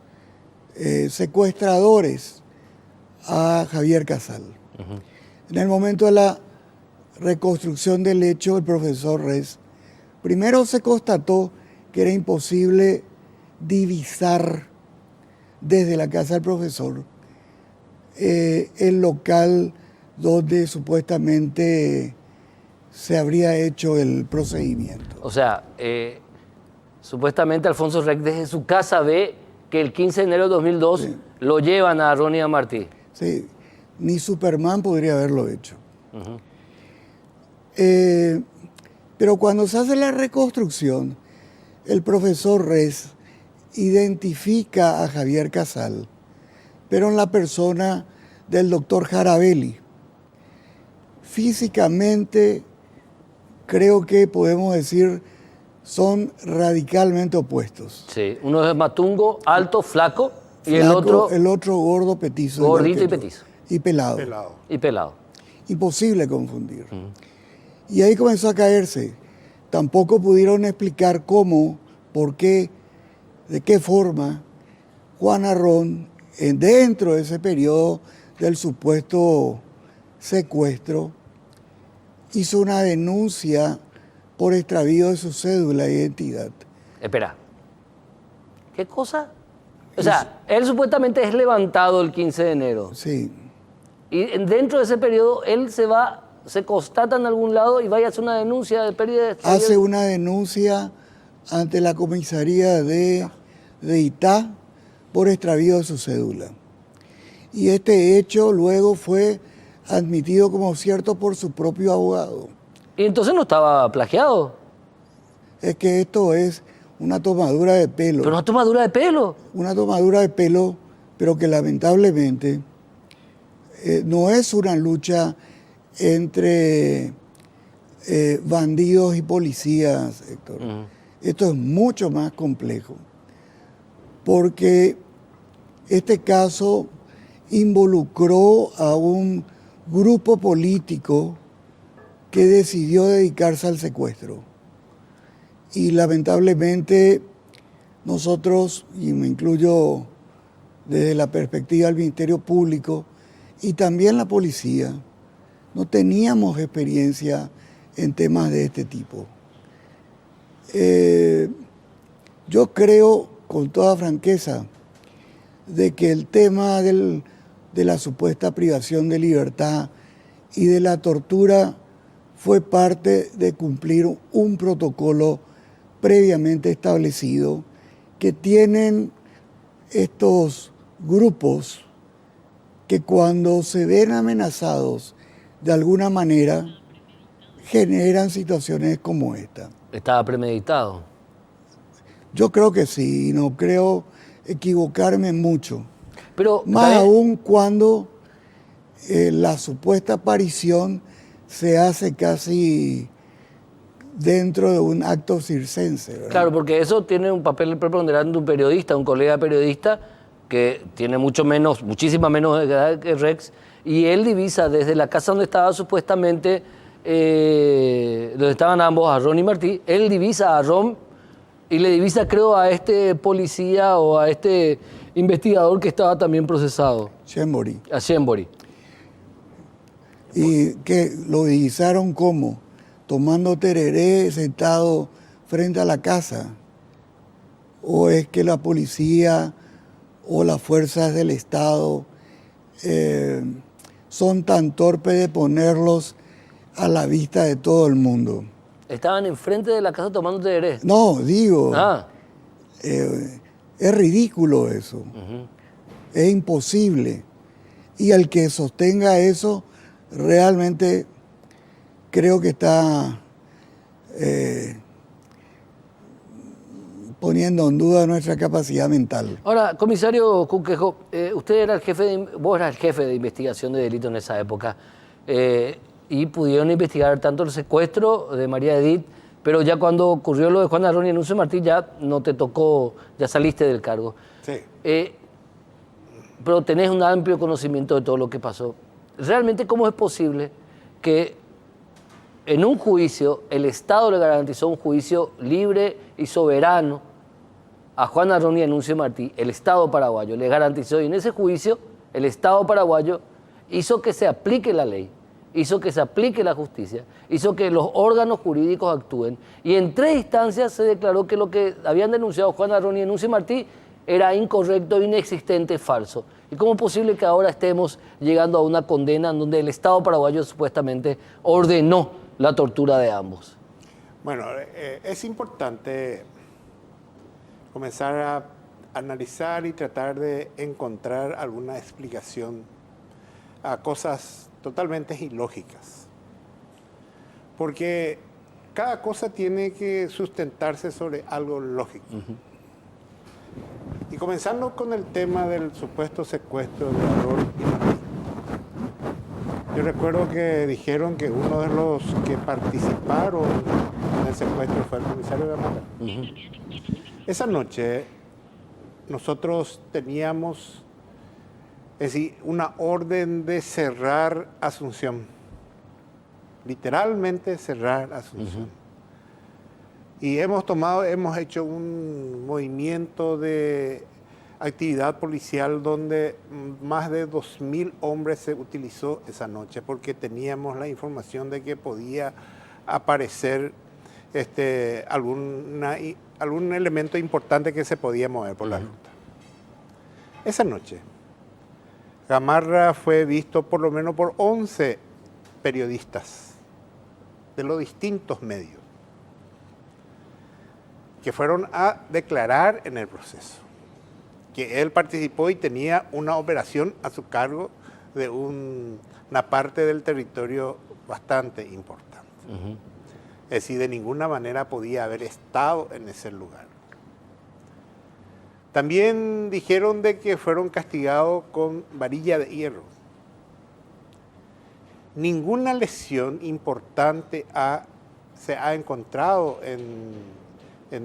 secuestradores a Javier Casal. En el momento de la reconstrucción del hecho, el profesor Rez, primero se constató que era imposible divisar desde la casa del profesor el local donde supuestamente se habría hecho el procedimiento. O sea, supuestamente Alfonso Rez desde su casa ve que el 15 de enero de 2002 sí, lo llevan a Arrón y a Martí. Sí, ni Superman podría haberlo hecho. Pero cuando se hace la reconstrucción, el profesor Rez identifica a Javier Casal, pero en la persona del doctor Jarabelli. Físicamente, creo que podemos decir, son radicalmente opuestos. Sí, uno es matungo, alto, flaco, y flaco, el otro gordo, petizo. Gordito y petizo. Y pelado. Y pelado. Imposible confundir. Y ahí comenzó a caerse. Tampoco pudieron explicar cómo, por qué, de qué forma Juan Arrón, dentro de ese periodo del supuesto secuestro, hizo una denuncia por extravío de su cédula de identidad. Espera. ¿Qué cosa? O sea, él supuestamente es levantado el 15 de enero. Sí. Y dentro de ese periodo, él se constata en algún lado y vaya a hacer una denuncia de pérdida de extravío. Hace una denuncia ante la comisaría de Itá por extravío de su cédula. Y este hecho luego fue admitido como cierto por su propio abogado. ¿Y entonces no estaba plagiado? Es que esto es una tomadura de pelo. ¿Pero una tomadura de pelo? Una tomadura de pelo, pero que lamentablemente no es una lucha entre bandidos y policías, Héctor. Esto es mucho más complejo, porque este caso involucró a un grupo político que decidió dedicarse al secuestro. Y lamentablemente nosotros, y me incluyo desde la perspectiva del Ministerio Público y también la policía, no teníamos experiencia en temas de este tipo. Yo creo, con toda franqueza, de que el tema de la supuesta privación de libertad y de la tortura fue parte de cumplir un protocolo previamente establecido que tienen estos grupos que cuando se ven amenazados de alguna manera generan situaciones como esta. ¿Estaba premeditado? Yo creo que sí, y no creo equivocarme mucho. Pero, más aún cuando la supuesta aparición se hace casi dentro de un acto circense, ¿verdad? Claro, porque eso tiene un papel preponderante de un periodista, un colega periodista que tiene muchísima menos edad que Rex, y él divisa desde la casa donde estaba supuestamente, donde estaban ambos, Arrón y Martí, él divisa a Arrón y le divisa, creo, a este policía o a este investigador que estaba también procesado. Schembori. A Schembori. Y que lo divisaron como tomando tereré sentado frente a la casa. ¿O es que la policía o las fuerzas del Estado son tan torpes de ponerlos a la vista de todo el mundo? Estaban enfrente de la casa tomando tereré. No, digo, Ah, es ridículo eso. Es imposible. Y el que sostenga eso, realmente creo que está poniendo en duda nuestra capacidad mental. ahora, comisario Cunquejo, usted era vos eras el jefe de investigación de delitos en esa época, y pudieron investigar tanto el secuestro de María Edith, pero ya cuando ocurrió lo de Juan Arrón y Anuncio Martí ya no te tocó, ya saliste del cargo. Sí. Pero tenés un amplio conocimiento de todo lo que pasó. ¿Realmente cómo es posible que en un juicio el Estado le garantizó un juicio libre y soberano a Juan Arrón y Anuncio Martí? El Estado paraguayo le garantizó, y en ese juicio el Estado paraguayo hizo que se aplique la ley, hizo que se aplique la justicia, hizo que los órganos jurídicos actúen, y en 3 instancias se declaró que lo que habían denunciado Juan Arrón y Anuncio Martí era incorrecto, inexistente, falso. ¿Y cómo es posible que ahora estemos llegando a una condena en donde el Estado paraguayo supuestamente ordenó la tortura de ambos? Bueno, es importante comenzar a analizar y tratar de encontrar alguna explicación a cosas totalmente ilógicas. Porque cada cosa tiene que sustentarse sobre algo lógico. Y comenzando con el tema del supuesto secuestro de Arrón y Martí. Yo recuerdo que dijeron que uno de los que participaron en el secuestro fue el comisario Gamarra. Esa noche nosotros teníamos, es decir, una orden de cerrar Asunción. Literalmente cerrar Asunción. Y hemos hecho un movimiento de actividad policial donde más de 2.000 hombres se utilizó esa noche porque teníamos la información de que podía aparecer algún elemento importante que se podía mover por la ruta. Esa noche, Gamarra fue visto por lo menos por 11 periodistas de los distintos medios que fueron a declarar en el proceso que él participó y tenía una operación a su cargo de una parte del territorio bastante importante. Es decir, de ninguna manera podía haber estado en ese lugar. También dijeron de que fueron castigados con varilla de hierro. Ninguna lesión importante se ha encontrado en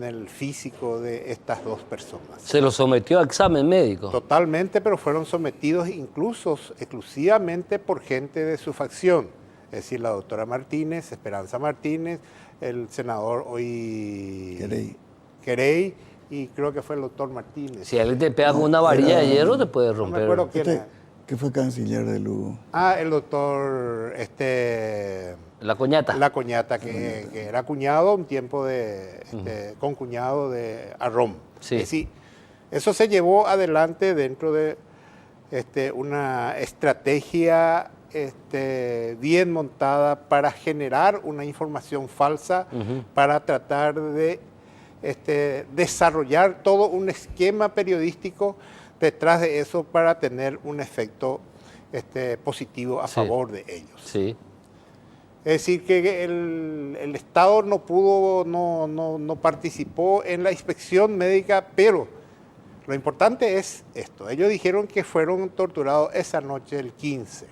el físico de estas 2 personas. Se lo sometió a examen médico. Totalmente, pero fueron sometidos incluso exclusivamente por gente de su facción. Es decir, la doctora Martínez, Esperanza Martínez, el senador hoy Querey, y creo que fue el doctor Martínez. Si alguien te pega con una varilla de hierro, te puede romper. No me acuerdo quién es. Que fue canciller de Lugo. El doctor La Coñata. La Coñata, que era cuñado un tiempo concuñado de Arrón. Sí. Es decir, eso se llevó adelante dentro de una estrategia bien montada para generar una información falsa, para tratar de desarrollar todo un esquema periodístico detrás de eso para tener un efecto positivo a favor de ellos. Sí. Es decir, que el Estado no participó en la inspección médica, pero lo importante es esto. Ellos dijeron que fueron torturados esa noche, el 15.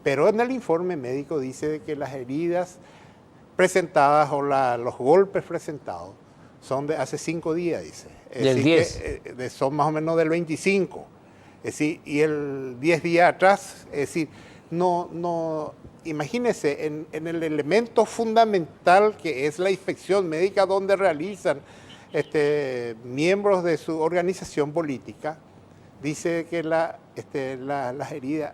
Pero en el informe médico dice que las heridas presentadas o los golpes presentados son de hace 5 días, dice. Del 10. Son más o menos del 25. Es decir, y el 10 días atrás, es decir, imagínense, en el elemento fundamental que es la inspección médica donde realizan miembros de su organización política, dice que las heridas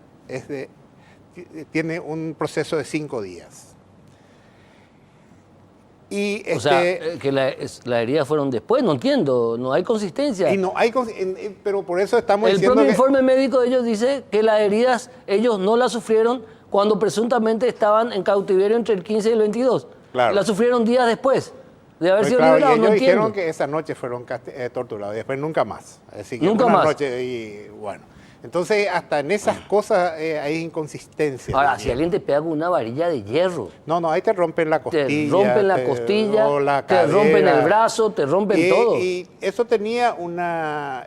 tiene un proceso de 5 días. Y O sea, que las heridas fueron después, no entiendo, no hay consistencia. y no hay, pero por eso estamos El diciendo propio que informe médico de ellos dice que las heridas ellos no las sufrieron cuando presuntamente estaban en cautiverio entre el 15 y el 22. Claro. Las sufrieron días después de haber pues sido claro, y liberados, ellos no dijeron entiendo. que esa noche fueron torturados y después nunca más. Así que Nunca una más. noche y bueno. Entonces, hasta en esas cosas hay inconsistencia. Ahora, diría. si alguien te pega con una varilla de hierro, No, ahí te rompen la costilla. te rompen la costilla, o la te rompen cadera. el brazo, te rompen todo. Y eso tenía unas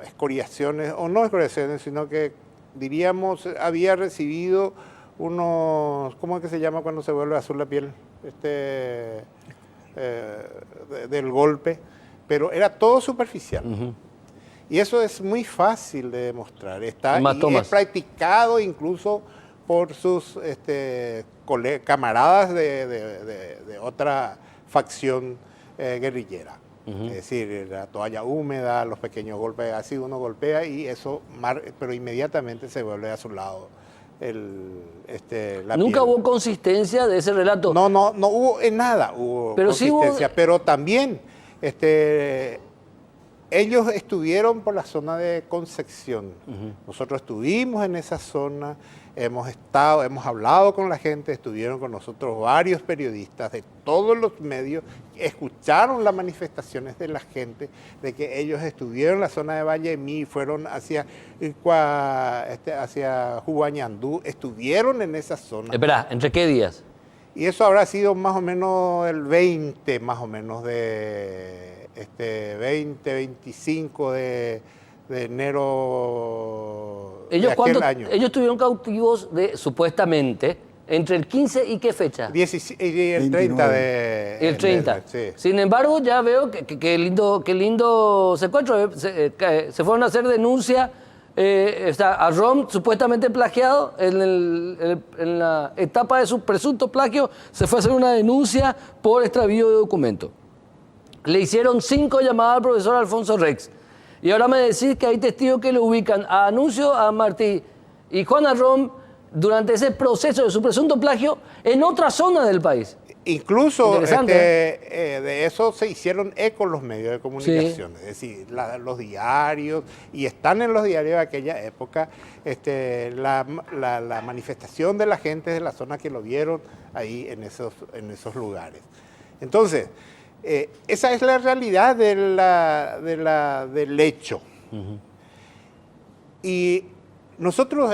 escoriaciones, o no escoriaciones, sino que diríamos había recibido unos, ¿cómo es que se llama cuando se vuelve azul la piel? Del golpe, pero era todo superficial. Y eso es muy fácil de demostrar. Está y Hematomas. es practicado incluso por sus camaradas de otra facción guerrillera. Es decir, la toalla húmeda, los pequeños golpes, así uno golpea y eso, pero inmediatamente se vuelve a su lado la Nunca piel. hubo consistencia de ese relato. No hubo en nada, hubo Pero sí hubo- consistencia, pero también ellos estuvieron por la zona de Concepción. Nosotros estuvimos en esa zona, hemos hablado con la gente, estuvieron con nosotros varios periodistas de todos los medios, escucharon las manifestaciones de la gente, de que ellos estuvieron en la zona de Vallemí, fueron hacia Huañandú, estuvieron en esa zona. Espera, ¿entre qué días? Y eso habrá sido más o menos el 20, más o menos, de 25 de enero Ellos, de aquel año. ellos estuvieron cautivos entre el 15 y qué fecha. Y el 30 de... El 30. sí. Sin embargo, ya veo que lindo secuestro. Se fueron a hacer denuncia a Rom, supuestamente plagiado. En la etapa de su presunto plagio, se fue a hacer una denuncia por extravío de documento. Le hicieron 5 llamadas al profesor Alfonso Rex. Y ahora me decís que hay testigos que le ubican a Anuncio, a Martí y Juana Rom durante ese proceso de su presunto plagio en otra zona del país. Incluso Interesante, de eso se hicieron eco los medios de comunicación, es decir, los diarios, y están en los diarios de aquella época la manifestación de la gente de la zona que lo vieron ahí en esos lugares. Entonces, esa es la realidad del hecho. Y nosotros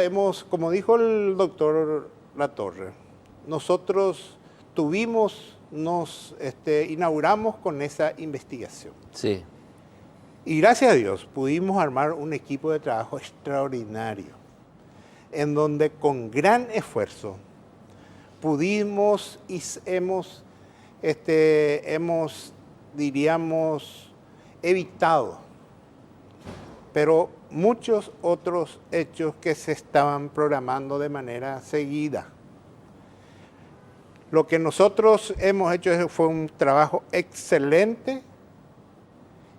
como dijo el doctor Latorre, nosotros nos inauguramos con esa investigación. Sí. Y gracias a Dios pudimos armar un equipo de trabajo extraordinario, en donde con gran esfuerzo pudimos y hemos, diríamos, evitado, pero muchos otros hechos que se estaban programando de manera seguida. Lo que nosotros hemos hecho fue un trabajo excelente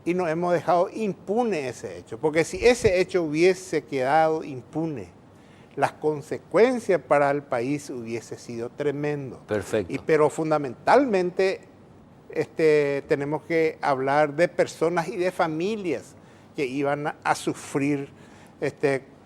y nos hemos dejado impune ese hecho, porque si ese hecho hubiese quedado impune, las consecuencias para el país hubiese sido tremendo. Perfecto. Pero fundamentalmente tenemos que hablar de personas y de familias que iban a sufrir,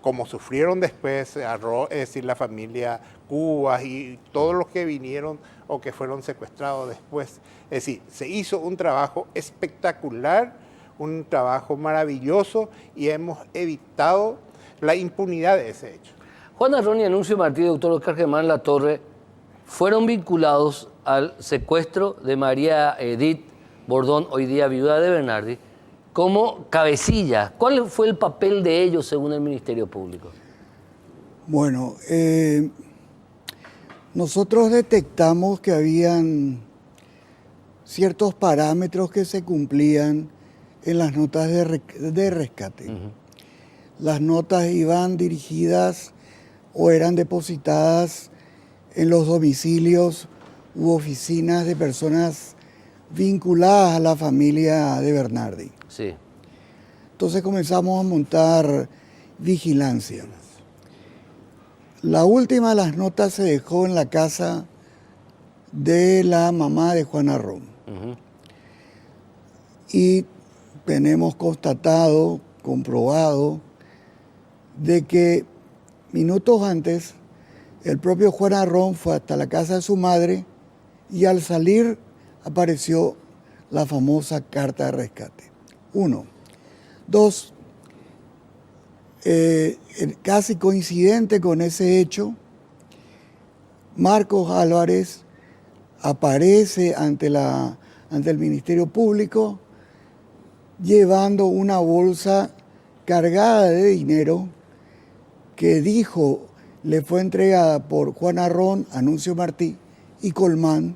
como sufrieron después, es decir, la familia Cubas y todos los que vinieron o que fueron secuestrados después. Es decir, se hizo un trabajo espectacular, un trabajo maravilloso y hemos evitado la impunidad de ese hecho. Juana Ron y Anuncio Martí y doctor Oscar Germán Latorre fueron vinculados al secuestro de María Edith Bordón, hoy día viuda de Bernardi, como cabecilla. ¿Cuál fue el papel de ellos según el Ministerio Público? Bueno, nosotros detectamos que habían ciertos parámetros que se cumplían en las notas de rescate. Las notas iban dirigidas o eran depositadas en los domicilios u oficinas de personas vinculadas a la familia de Bernardi. Sí. Entonces comenzamos a montar vigilancia. La última de las notas se dejó en la casa de la mamá de Juana Rom. Y tenemos constatado, comprobado, de que minutos antes el propio Juana Rom fue hasta la casa de su madre y al salir apareció la famosa carta de rescate. 1. 2. Casi coincidente con ese hecho, Marcos Álvarez aparece ante el Ministerio Público llevando una bolsa cargada de dinero que dijo le fue entregada por Juana Rom, Anuncio Martí y Colmán,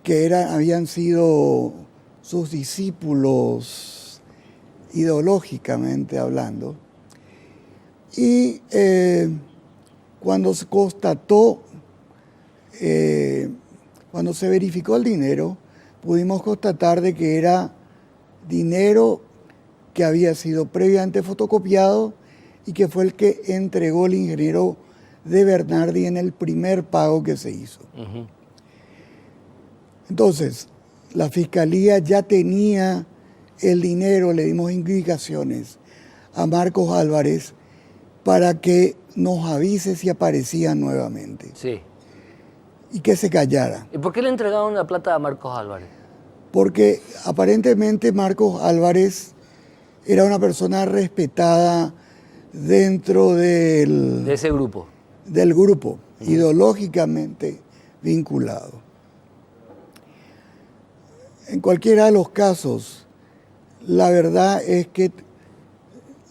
que habían sido sus discípulos ideológicamente hablando. Y cuando se constató, cuando se verificó el dinero, pudimos constatar de que era dinero que había sido previamente fotocopiado y que fue el que entregó el ingeniero de Bernardi en el primer pago que se hizo. Entonces, la Fiscalía ya tenía el dinero, le dimos indicaciones a Marcos Álvarez para que nos avise si aparecía nuevamente. Sí. Y que se callara. ¿Y por qué le entregaron la plata a Marcos Álvarez? Porque aparentemente Marcos Álvarez era una persona respetada dentro De ese grupo. del grupo, ideológicamente vinculado. En cualquiera de los casos, la verdad es que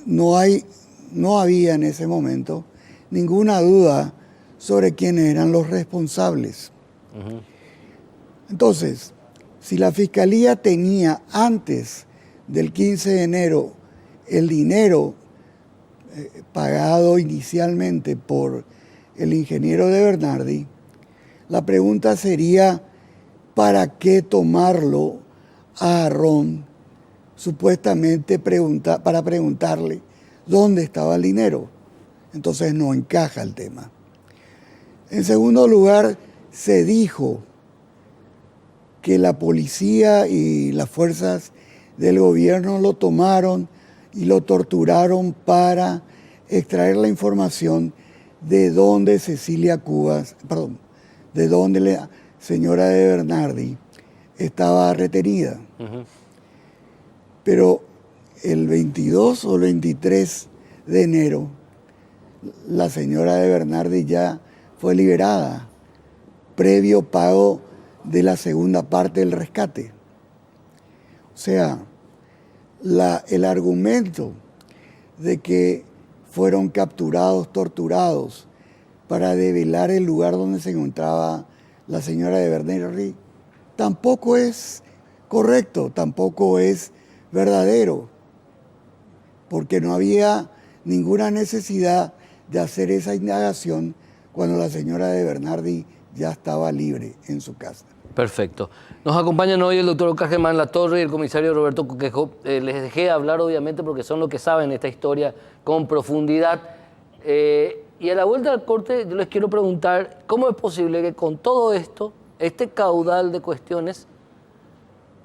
no había en ese momento ninguna duda sobre quiénes eran los responsables. Entonces, si la Fiscalía tenía antes del 15 de enero el dinero pagado inicialmente por el ingeniero de Bernardi, la pregunta sería, ¿para qué tomarlo a Rom supuestamente para preguntarle dónde estaba el dinero? Entonces no encaja el tema. En segundo lugar, se dijo que la policía y las fuerzas del gobierno lo tomaron y lo torturaron para extraer la información de dónde de dónde la señora de Bernardi estaba retenida. Pero el 22 o el 23 de enero, la señora de Bernardi ya fue liberada, previo pago de la segunda parte del rescate. O sea, el argumento de que fueron capturados, torturados, para develar el lugar donde se encontraba la señora de Bernardi, tampoco es correcto, tampoco es verdadero, porque no había ninguna necesidad de hacer esa indagación cuando la señora de Bernardi ya estaba libre en su casa. Perfecto. Nos acompañan hoy el doctor Oscar Germán Latorre y el comisario Roberto Coquejo. Les dejé hablar, obviamente, porque son los que saben esta historia con profundidad. Y a la vuelta del corte yo les quiero preguntar cómo es posible que con todo esto, este caudal de cuestiones,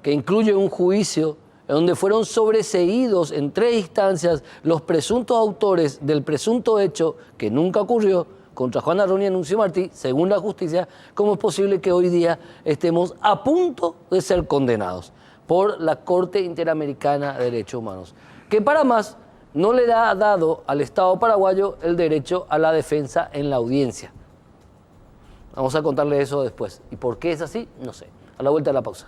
que incluye un juicio en donde fueron sobreseídos en 3 instancias los presuntos autores del presunto hecho que nunca ocurrió contra Juana Rom y Anuncio Martí, según la justicia, ¿cómo es posible que hoy día estemos a punto de ser condenados por la Corte Interamericana de Derechos Humanos? Que para más no le ha dado al Estado paraguayo el derecho a la defensa en la audiencia. Vamos a contarle eso después. ¿Y por qué es así? No sé. A la vuelta de la pausa.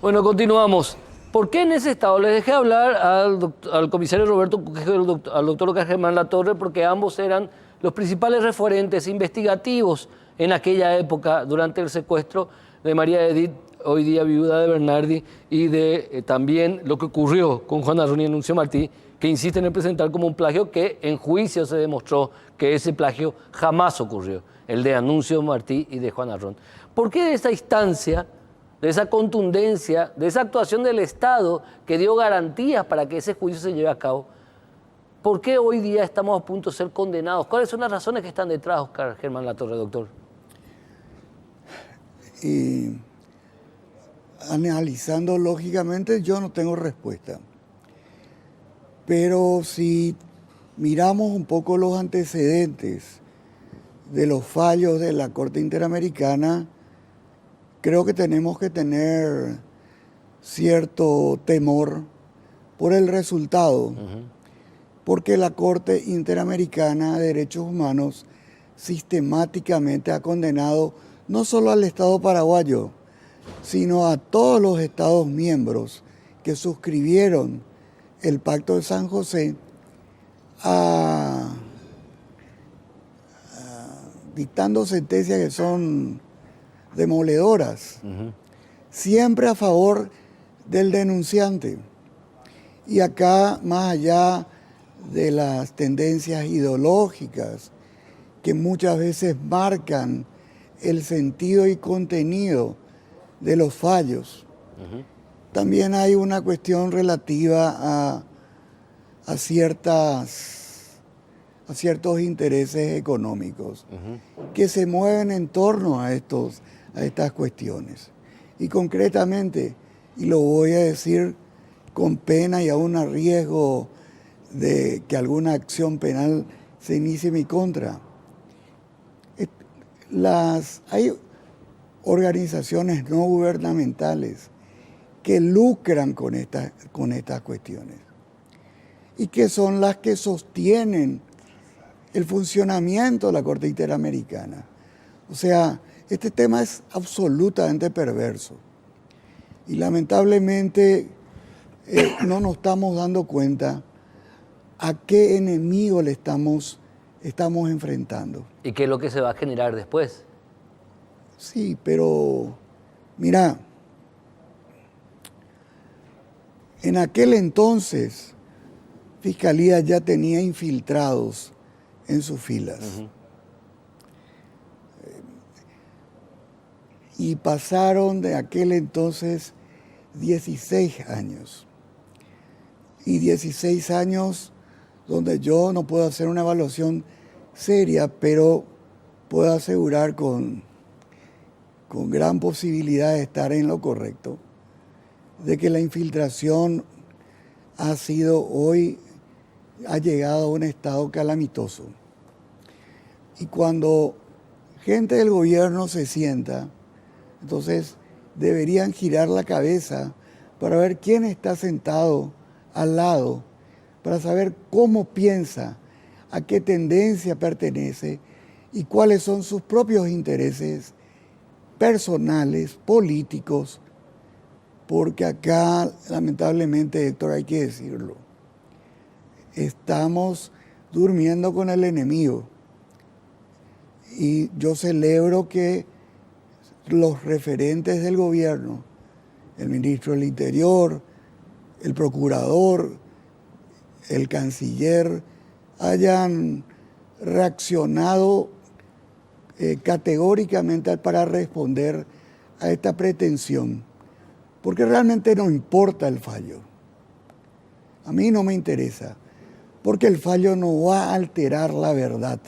Bueno, continuamos. ¿Por qué en ese estado? Les dejé hablar al comisario Roberto Cuquejo y al doctor Oscar Germán Latorre, porque ambos eran los principales referentes investigativos en aquella época durante el secuestro de María Edith, hoy día viuda de Bernardi, y de también lo que ocurrió con Juan Arrón y Anuncio Martí, que insisten en presentar como un plagio que en juicio se demostró que ese plagio jamás ocurrió, el de Anuncio Martí y de Juan Arrón. ¿Por qué de esa instancia, de esa contundencia, de esa actuación del Estado que dio garantías para que ese juicio se lleve a cabo, por qué hoy día estamos a punto de ser condenados? ¿Cuáles son las razones que están detrás, Oscar Germán Latorre, doctor? Y analizando lógicamente, yo no tengo respuesta. Pero si miramos un poco los antecedentes de los fallos de la Corte Interamericana, creo que tenemos que tener cierto temor por el resultado, porque la Corte Interamericana de Derechos Humanos sistemáticamente ha condenado no solo al Estado paraguayo, sino a todos los Estados miembros que suscribieron el Pacto de San José dictando sentencias que son demoledoras, siempre a favor del denunciante. Y acá, más allá de las tendencias ideológicas que muchas veces marcan el sentido y contenido de los fallos, también hay una cuestión relativa a ciertos intereses económicos que se mueven en torno a estas cuestiones. Y concretamente, y lo voy a decir con pena y aún a riesgo de que alguna acción penal se inicie en mi contra, hay organizaciones no gubernamentales que lucran con estas cuestiones y que son las que sostienen el funcionamiento de la Corte Interamericana. O sea, este tema es absolutamente perverso y lamentablemente no nos estamos dando cuenta a qué enemigo le estamos enfrentando. ¿Y qué es lo que se va a generar después? Sí, pero mira, en aquel entonces Fiscalía ya tenía infiltrados en sus filas. Y pasaron de aquel entonces 16 años. Y 16 años donde yo no puedo hacer una evaluación seria, pero puedo asegurar con gran posibilidad de estar en lo correcto, de que la infiltración ha llegado a un estado calamitoso. Y cuando gente del gobierno se sienta, entonces deberían girar la cabeza para ver quién está sentado al lado, para saber cómo piensa, a qué tendencia pertenece y cuáles son sus propios intereses personales, políticos, porque acá, lamentablemente, Héctor, hay que decirlo, estamos durmiendo con el enemigo. Y yo celebro que los referentes del gobierno, el ministro del Interior, el procurador, el canciller, hayan reaccionado categóricamente para responder a esta pretensión, porque realmente no importa el fallo. A mí no me interesa, porque el fallo no va a alterar la verdad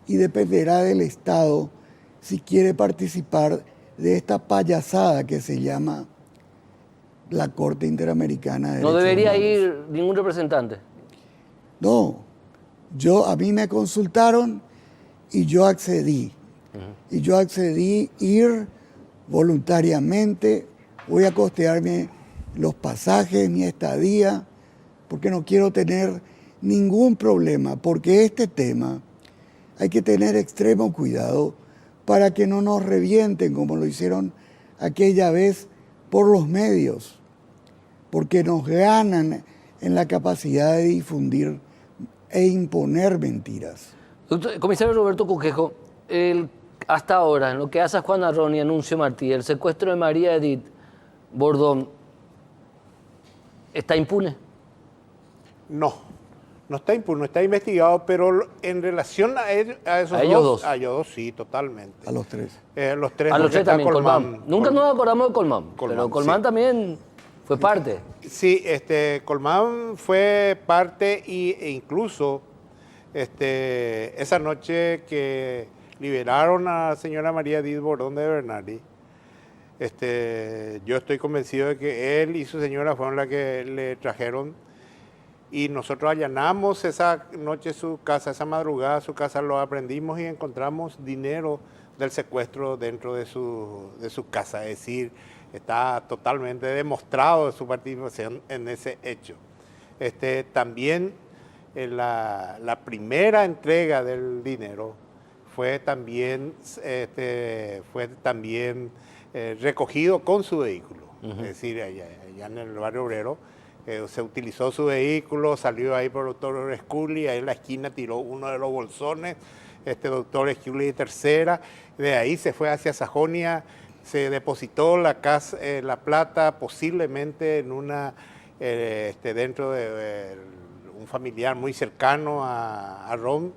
y dependerá del Estado si quiere participar de esta payasada que se llama la Corte Interamericana de Derechos ¿No debería Humanos. ir ningún representante? No, a mí me consultaron y yo accedí. Y yo accedí ir voluntariamente, voy a costearme los pasajes, mi estadía, porque no quiero tener ningún problema, porque este tema hay que tener extremo cuidado para que no nos revienten como lo hicieron aquella vez por los medios. porque nos ganan en la capacidad de difundir e imponer mentiras. Comisario Roberto Cuquejo, hasta ahora, en lo que hace a Juan Arrón y Anuncio Martí, el secuestro de María Edith Bordón, ¿está impune? No, no está impune, está investigado, pero en relación a ellos dos. A ellos dos, sí, totalmente. A los tres. Los tres, A los porque tres está también, Colmán. Nunca nos acordamos de Colmán, pero Colmán sí. también fue parte. Sí, Colmán fue parte e incluso esa noche que liberaron a la señora María Edith Bordón de Bernardi, yo estoy convencido de que él y su señora fueron las que le trajeron, y nosotros allanamos esa noche su casa, esa madrugada su casa, lo aprendimos y encontramos dinero del secuestro dentro de su casa, es decir, está totalmente demostrado su participación en ese hecho. También la primera entrega del dinero fue también recogido con su vehículo, es decir, allá en el barrio obrero. Se utilizó su vehículo, salió ahí por el doctor Scully, ahí en la esquina tiró uno de los bolsones, doctor Scully de tercera, de ahí se fue hacia Sajonia, se depositó la plata posiblemente en dentro de un familiar muy cercano a Ron,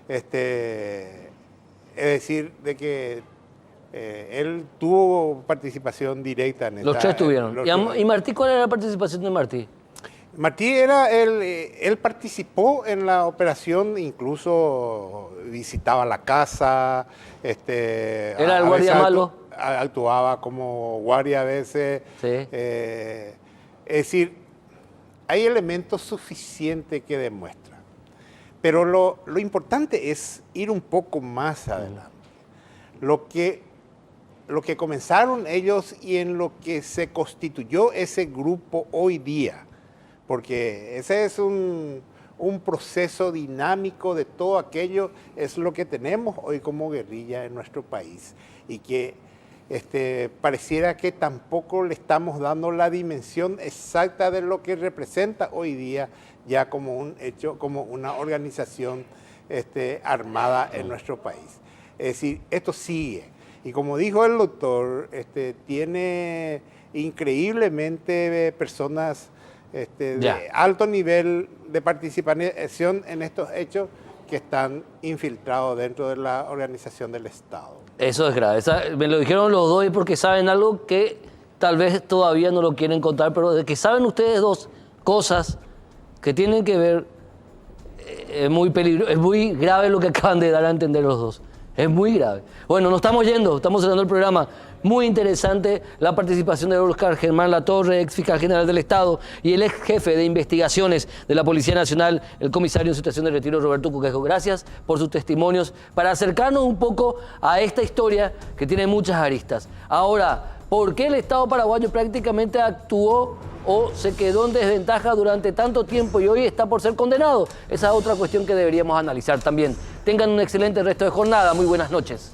es decir, de que él tuvo participación directa en esta... Los tres tuvieron. ¿Y Martí, cuál era la participación de Martí? Martí él participó en la operación, incluso visitaba la casa. ¿Era el guardia malo? Actuaba como guardia a veces. Sí. Es decir, hay elementos suficientes que demuestran. Pero lo importante es ir un poco más adelante. Lo que comenzaron ellos y en lo que se constituyó ese grupo hoy día, porque ese es un proceso dinámico de todo aquello, es lo que tenemos hoy como guerrilla en nuestro país, y que pareciera que tampoco le estamos dando la dimensión exacta de lo que representa hoy día ya como un hecho, como una organización armada en nuestro país. Es decir, esto sigue. Y como dijo el doctor, tiene increíblemente personas de alto nivel de participación en estos hechos que están infiltrados dentro de la organización del Estado. Eso es grave. Me lo dijeron los dos porque saben algo que tal vez todavía no lo quieren contar, pero de que saben ustedes dos cosas que tienen que ver, es muy grave lo que acaban de dar a entender los dos. Es muy grave. Bueno, nos estamos yendo, estamos cerrando el programa. Muy interesante la participación de Óscar Germán Latorre, ex fiscal general del Estado, y el ex jefe de investigaciones de la Policía Nacional, el comisario en situación de retiro, Roberto Cuquejo. Gracias por sus testimonios para acercarnos un poco a esta historia que tiene muchas aristas. Ahora, ¿por qué el Estado paraguayo prácticamente actuó o se quedó en desventaja durante tanto tiempo y hoy está por ser condenado? Esa es otra cuestión que deberíamos analizar también. Tengan un excelente resto de jornada. Muy buenas noches.